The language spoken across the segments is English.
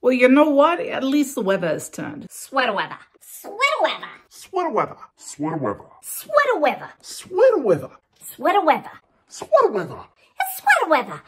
Well, you know what? At least the weather has turned. Sweater weather. Sweater weather. Sweater weather. Sweater weather. Sweater weather. Sweater weather. Sweater weather. Sweater weather. It's sweater weather.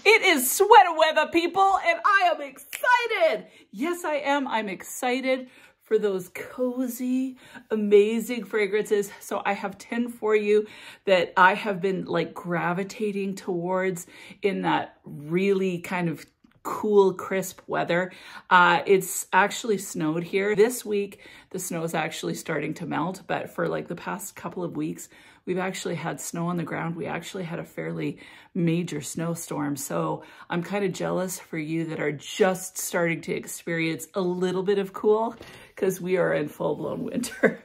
It is sweater weather, people, and I am excited. Yes, I am. I'm excited for those cozy, amazing fragrances. So I have 10 for you that I have been like gravitating towards in that really kind of cool, crisp weather. It's actually snowed here. This week, the snow is actually starting to melt, but for like the past couple of weeks, we've actually had snow on the ground. We actually had a fairly major snowstorm. So I'm kind of jealous for you that are just starting to experience a little bit of cool because we are in full-blown winter.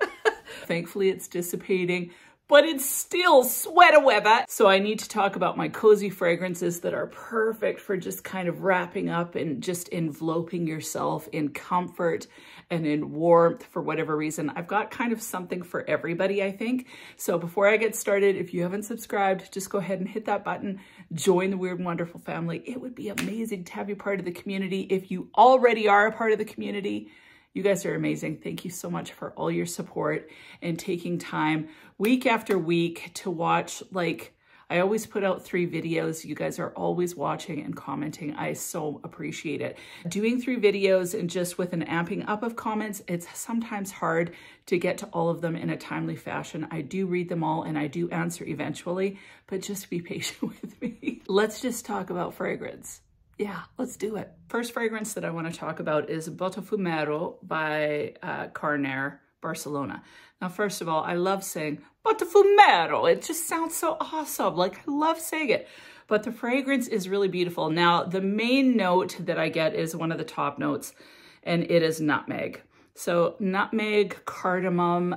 Thankfully, it's dissipating, but it's still sweater weather. So I need to talk about my cozy fragrances that are perfect for just kind of wrapping up and just enveloping yourself in comfort and in warmth for whatever reason. I've got kind of something for everybody, I think. So before I get started, if you haven't subscribed, just go ahead and hit that button, join the Weird and Wonderful family. It would be amazing to have you part of the community. If you already are a part of the community, you guys are amazing. Thank you so much for all your support and taking time week after week to watch. Like, I always put out 3 videos. You guys are always watching and commenting. I so appreciate it. Doing 3 videos and just with an amping up of comments, it's sometimes hard to get to all of them in a timely fashion. I do read them all and I do answer eventually, but just be patient with me. Let's just talk about fragrance. Yeah, let's do it. First fragrance that I want to talk about is Botafumeiro by Carre Barcelona. Now, first of all, I love saying Botafumeiro. It just sounds so awesome. Like, I love saying it. But the fragrance is really beautiful. Now, the main note that I get is one of the top notes, and it is nutmeg. So nutmeg, cardamom,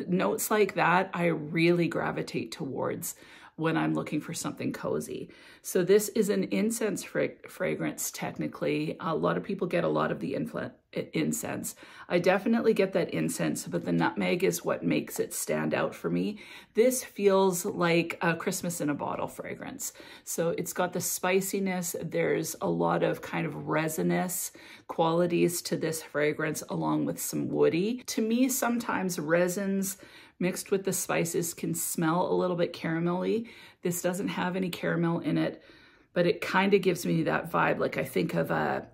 notes like that, I really gravitate towards when I'm looking for something cozy. So this is an incense fragrance, technically. A lot of people get a lot of the incense. I definitely get that incense, but the nutmeg is what makes it stand out for me. This feels like a Christmas in a bottle fragrance. So it's got the spiciness. There's a lot of kind of resinous qualities to this fragrance, along with some woody. To me, sometimes resins mixed with the spices can smell a little bit caramelly. This doesn't have any caramel in it, but it kind of gives me that vibe. Like, I think of a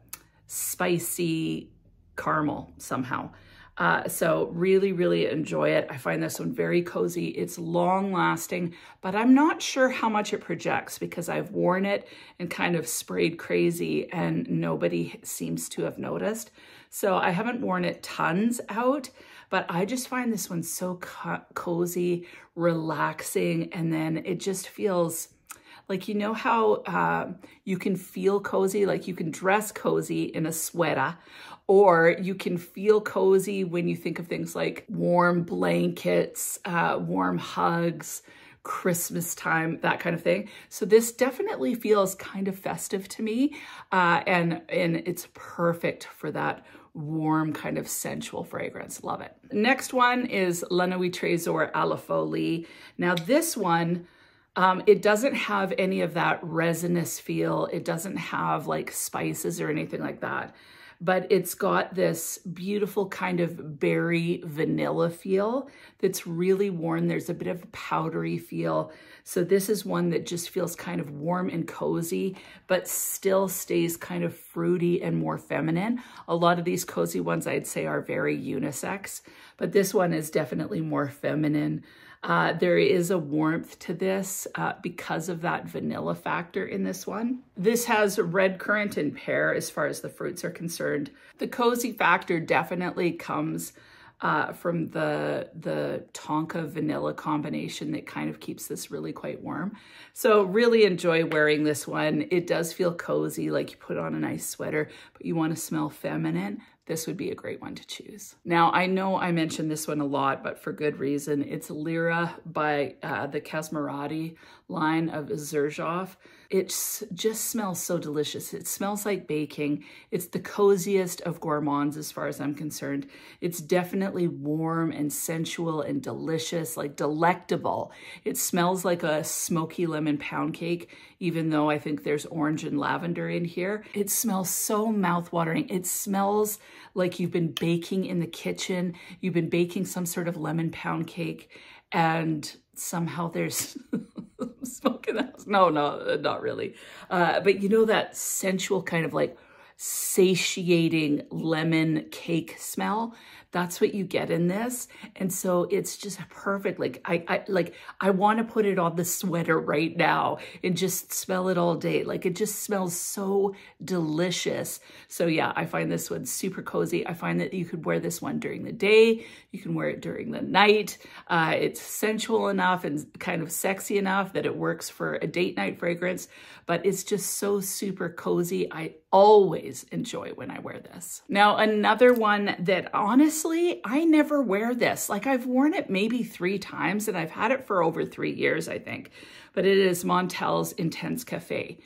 spicy caramel somehow. So really, really enjoy it. I find this one very cozy. It's long lasting, but I'm not sure how much it projects because I've worn it and kind of sprayed crazy and nobody seems to have noticed. So I haven't worn it tons out, but I just find this one so cozy, relaxing, and then it just feels like, you know how you can feel cozy, like you can dress cozy in a sweater, or you can feel cozy when you think of things like warm blankets, warm hugs, Christmas time, that kind of thing. So this definitely feels kind of festive to me, and it's perfect for that warm kind of sensual fragrance. Love it. Next one is La Nuit Trésor à la Folie. Now this one, it doesn't have any of that resinous feel. It doesn't have like spices or anything like that, but it's got this beautiful kind of berry vanilla feel that's really warm. There's a bit of a powdery feel. So this is one that just feels kind of warm and cozy, but still stays kind of fruity and more feminine. A lot of these cozy ones I'd say are very unisex, but this one is definitely more feminine. There is a warmth to this because of that vanilla factor in this one. This has red currant and pear as far as the fruits are concerned. The cozy factor definitely comes from the tonka vanilla combination that kind of keeps this really quite warm. So really enjoy wearing this one. It does feel cozy, like you put on a nice sweater, but you want to smell feminine. this would be a great one to choose. Now, I know I mentioned this one a lot, but for good reason. It's Lyra by the Casmerati line of Xerjoff. It just smells so delicious. It smells like baking. It's the coziest of gourmands as far as I'm concerned. It's definitely warm and sensual and delicious, like delectable. It smells like a smoky lemon pound cake, even though I think there's orange and lavender in here. It smells so mouthwatering. It smells like you've been baking in the kitchen. You've been baking some sort of lemon pound cake, and somehow there's smoke in the house. No, not really. But you know that sensual kind of like satiating lemon cake smell? That's what you get in this. And so it's just perfect. Like I want to put it on the sweater right now and just smell it all day. Like it just smells so delicious. So yeah, I find this one super cozy. I find that you could wear this one during the day. You can wear it during the night. It's sensual enough and kind of sexy enough that it works for a date night fragrance, but it's just so super cozy. I always enjoy when I wear this. Now, another one that honestly, I never wear this. Like I've worn it maybe 3 times and I've had it for over 3 years, I think, but it is Montel's Intense Cafe.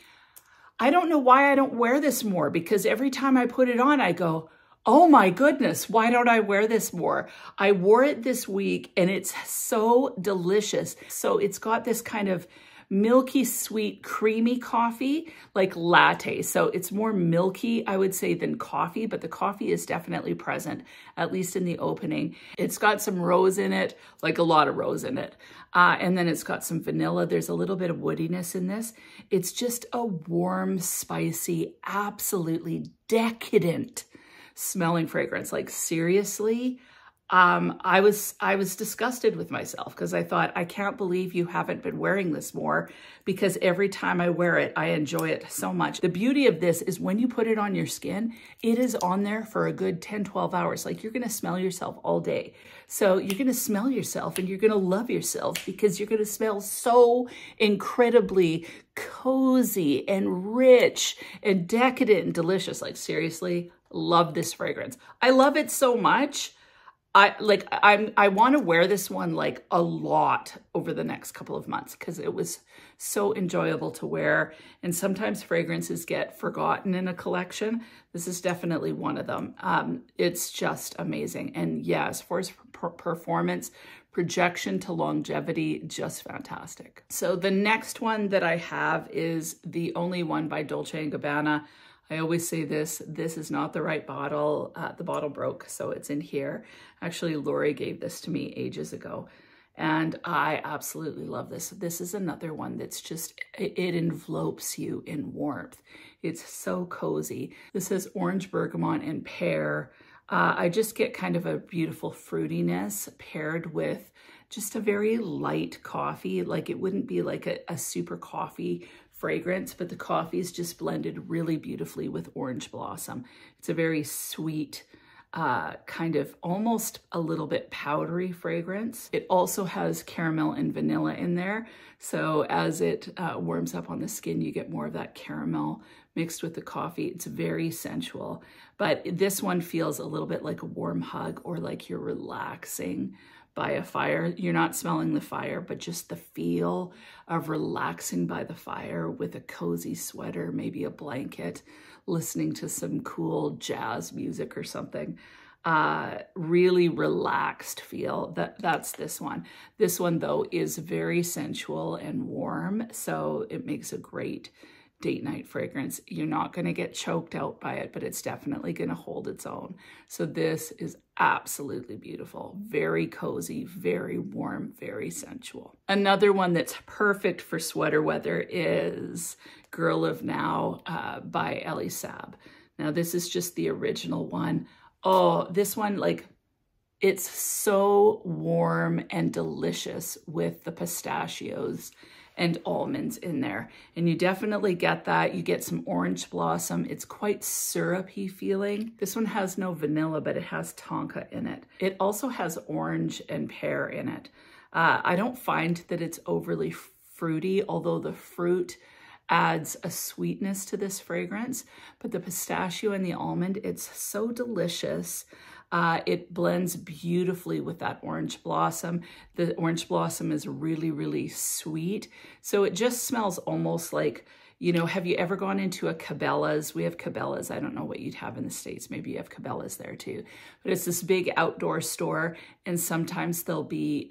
I don't know why I don't wear this more, because every time I put it on, I go, oh my goodness, why don't I wear this more? I wore it this week and it's so delicious. So it's got this kind of milky, sweet, creamy coffee, like latte. So it's more milky, I would say, than coffee, but the coffee is definitely present, at least in the opening. It's got some rose in it, like a lot of rose in it. And then it's got some vanilla. There's a little bit of woodiness in this. It's just a warm, spicy, absolutely decadent smelling fragrance. Like seriously, I was disgusted with myself because I thought, I can't believe you haven't been wearing this more, because every time I wear it, I enjoy it so much. The beauty of this is when you put it on your skin, it is on there for a good 10, 12 hours. Like you're going to smell yourself all day. So you're going to smell yourself and you're going to love yourself, because you're going to smell so incredibly cozy and rich and decadent and delicious. Like seriously, love this fragrance. I love it so much. I want to wear this one like a lot over the next couple of months, because it was so enjoyable to wear. And sometimes fragrances get forgotten in a collection. This is definitely one of them. It's just amazing. And yeah, as far as performance, projection to longevity, just fantastic. So the next one that I have is the only one by Dolce & Gabbana. I always say this is not the right bottle. The bottle broke, so it's in here. Actually, Lori gave this to me ages ago, and I absolutely love this. This is another one that's just, it envelopes you in warmth. It's so cozy. This is orange, bergamot, and pear. I just get kind of a beautiful fruitiness paired with just a very light coffee. Like it wouldn't be like a super coffee fragrance, but the coffee is just blended really beautifully with orange blossom. It's a very sweet, kind of almost a little bit powdery fragrance. It also has caramel and vanilla in there. So as it warms up on the skin, you get more of that caramel mixed with the coffee. It's very sensual, but this one feels a little bit like a warm hug, or like you're relaxing by a fire. You're not smelling the fire, but just the feel of relaxing by the fire with a cozy sweater, maybe a blanket, listening to some cool jazz music or something. Really relaxed feel. That's this one. This one though is very sensual and warm, so it makes a great date night fragrance. You're not going to get choked out by it, but it's definitely going to hold its own. So this is absolutely beautiful. Very cozy, very warm, very sensual. Another one that's perfect for sweater weather is Girl of Now by Elie Saab. Now this is just the original one. Oh, this one, like, it's so warm and delicious with the pistachios and almonds in there. And you definitely get that. You get some orange blossom. It's quite syrupy feeling. This one has no vanilla, but it has tonka in it. It also has orange and pear in it. I don't find that it's overly fruity, although the fruit adds a sweetness to this fragrance, but the pistachio and the almond, it's so delicious. It blends beautifully with that orange blossom. The orange blossom is really, really sweet. So it just smells almost like, you know, have you ever gone into a Cabela's? We have Cabela's. I don't know what you'd have in the States. Maybe you have Cabela's there too. But it's this big outdoor store, and sometimes they'll be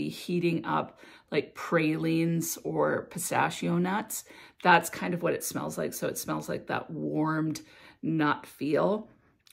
heating up like pralines or pistachio nuts. That's kind of what it smells like. So it smells like that warmed nut feel.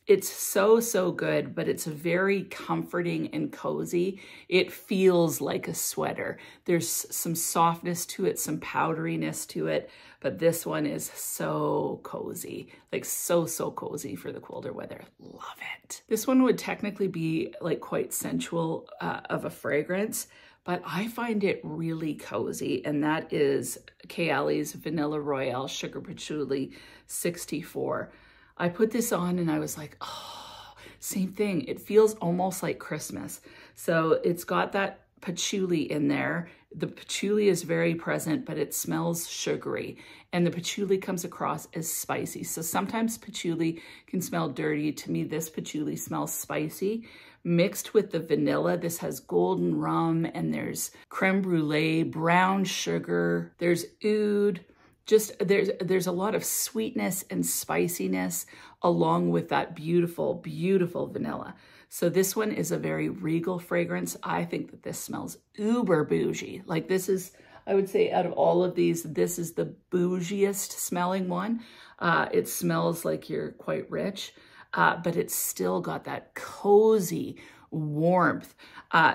It's so, so good, but it's very comforting and cozy. It feels like a sweater. There's some softness to it, some powderiness to it, but this one is so cozy, like so, so cozy for the colder weather. Love it. This one would technically be like quite sensual of a fragrance, but I find it really cozy, and that is Kayali's Vanilla Royale Sugar Patchouli 64. I put this on and I was like, oh, same thing. It feels almost like Christmas. So it's got that patchouli in there. The patchouli is very present, but it smells sugary. And the patchouli comes across as spicy. So sometimes patchouli can smell dirty. To me, this patchouli smells spicy. Mixed with the vanilla, this has golden rum, and there's creme brulee, brown sugar, there's oud. Just there's a lot of sweetness and spiciness along with that beautiful, beautiful vanilla. So this one is a very regal fragrance. I think that this smells uber bougie. Like this is, I would say out of all of these, this is the bougiest smelling one. It smells like you're quite rich, but it's still got that cozy warmth.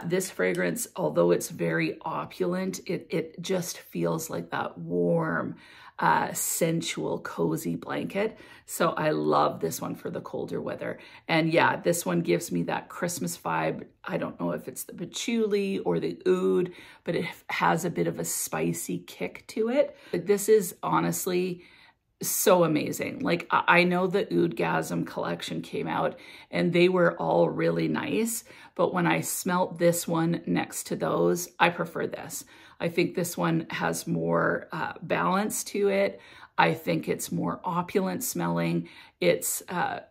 This fragrance, although it's very opulent, it just feels like that warm, sensual, cozy blanket. So I love this one for the colder weather. And yeah, this one gives me that Christmas vibe. I don't know if it's the patchouli or the oud, but it has a bit of a spicy kick to it. But this is honestly so amazing. Like I know the Oudgasm collection came out and they were all really nice, but when I smelt this one next to those, I prefer this. I think this one has more balance to it. I think it's more opulent smelling. It's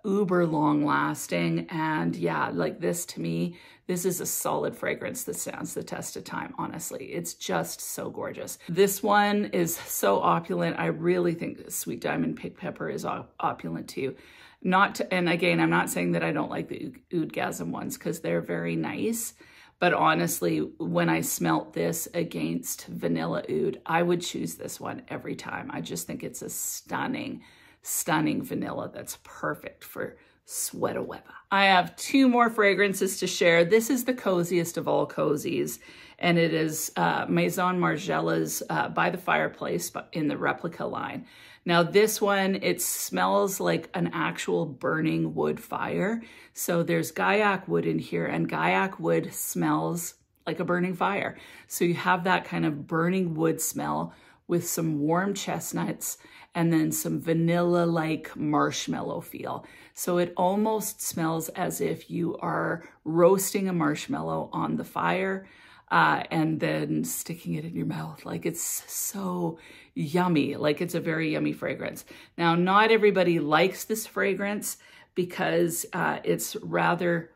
uber long lasting. And yeah, like this to me, this is a solid fragrance that stands the test of time, honestly. It's just so gorgeous. This one is so opulent. I really think Sweet Diamond Pink Pepper is opulent too. And again, I'm not saying that I don't like the Oudgasm ones because they're very nice. But honestly, when I smelt this against Vanilla Oud, I would choose this one every time. I just think it's a stunning, stunning vanilla that's perfect for sweater weather. I have two more fragrances to share. This is the coziest of all cozies, and it is Maison Margiela's By the Fireplace in the replica line. Now this one, it smells like an actual burning wood fire. So there's Gaiac wood in here, and Gaiac wood smells like a burning fire. So you have that kind of burning wood smell with some warm chestnuts and then some vanilla-like marshmallow feel. So it almost smells as if you are roasting a marshmallow on the fire and then sticking it in your mouth. Like it's so yummy. Like it's a very yummy fragrance. Now, not everybody likes this fragrance because it's rather,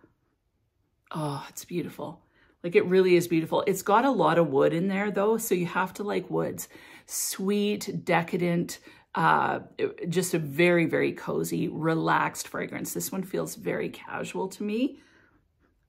oh, it's beautiful. Like it really is beautiful. It's got a lot of wood in there though, so you have to like woods. Sweet, decadent, just a very, very cozy, relaxed fragrance. This one feels very casual to me,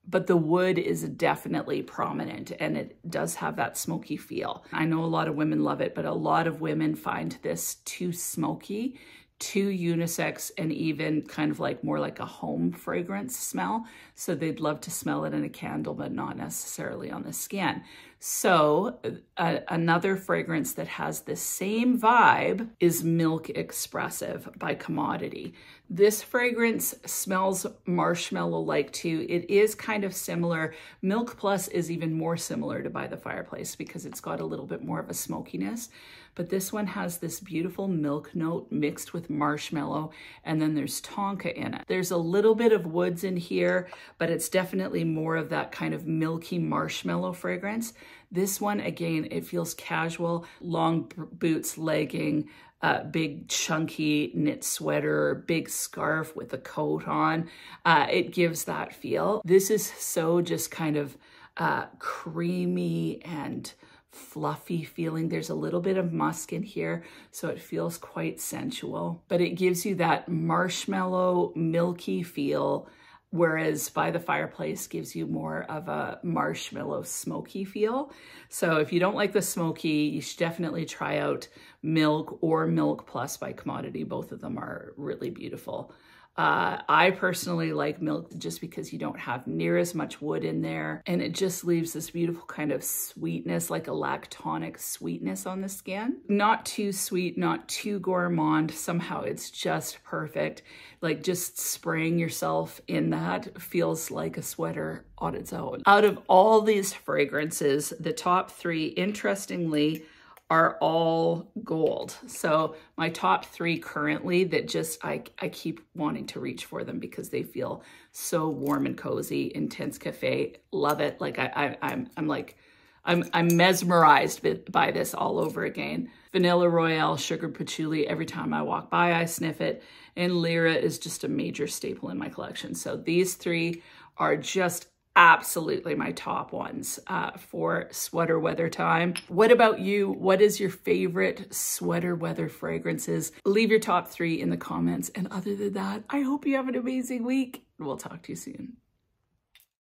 but the wood is definitely prominent and it does have that smoky feel. I know a lot of women love it, but a lot of women find this too smoky, too unisex, and even kind of like more like a home fragrance smell. So they'd love to smell it in a candle, but not necessarily on the skin. So another fragrance that has the same vibe is Milk Expressive by Commodity. This fragrance smells marshmallow-like too. It is kind of similar. Milk Plus is even more similar to By the Fireplace because it's got a little bit more of a smokiness. But this one has this beautiful milk note mixed with marshmallow, and then there's tonka in it. There's a little bit of woods in here, but it's definitely more of that kind of milky marshmallow fragrance. This one, again, it feels casual, long boots, legging, big chunky knit sweater, big scarf with a coat on. It gives that feel. This is so just kind of creamy and fluffy feeling. There's a little bit of musk in here, so it feels quite sensual, but it gives you that marshmallow, milky feel, whereas By the Fireplace gives you more of a marshmallow smoky feel. So if you don't like the smoky, you should definitely try out Milk or Milk Plus by Commodity. Both of them are really beautiful. I personally like Milk just because you don't have near as much wood in there, and it just leaves this beautiful kind of sweetness, like a lactonic sweetness on the skin. Not too sweet, not too gourmand. Somehow it's just perfect. Like just spraying yourself in that feels like a sweater on its own. Out of all these fragrances, the top three, interestingly, are all gold. So my top three currently that just, I keep wanting to reach for them because they feel so warm and cozy. Intense Cafe, love it. Like I'm mesmerized by this all over again. Vanilla Royale, Sugar Patchouli, every time I walk by, I sniff it. And Lyra is just a major staple in my collection. So these three are just absolutely my top ones for sweater weather time. What about you? What is your favorite sweater weather fragrances? Leave your top three in the comments. And other than that, I hope you have an amazing week. We'll talk to you soon.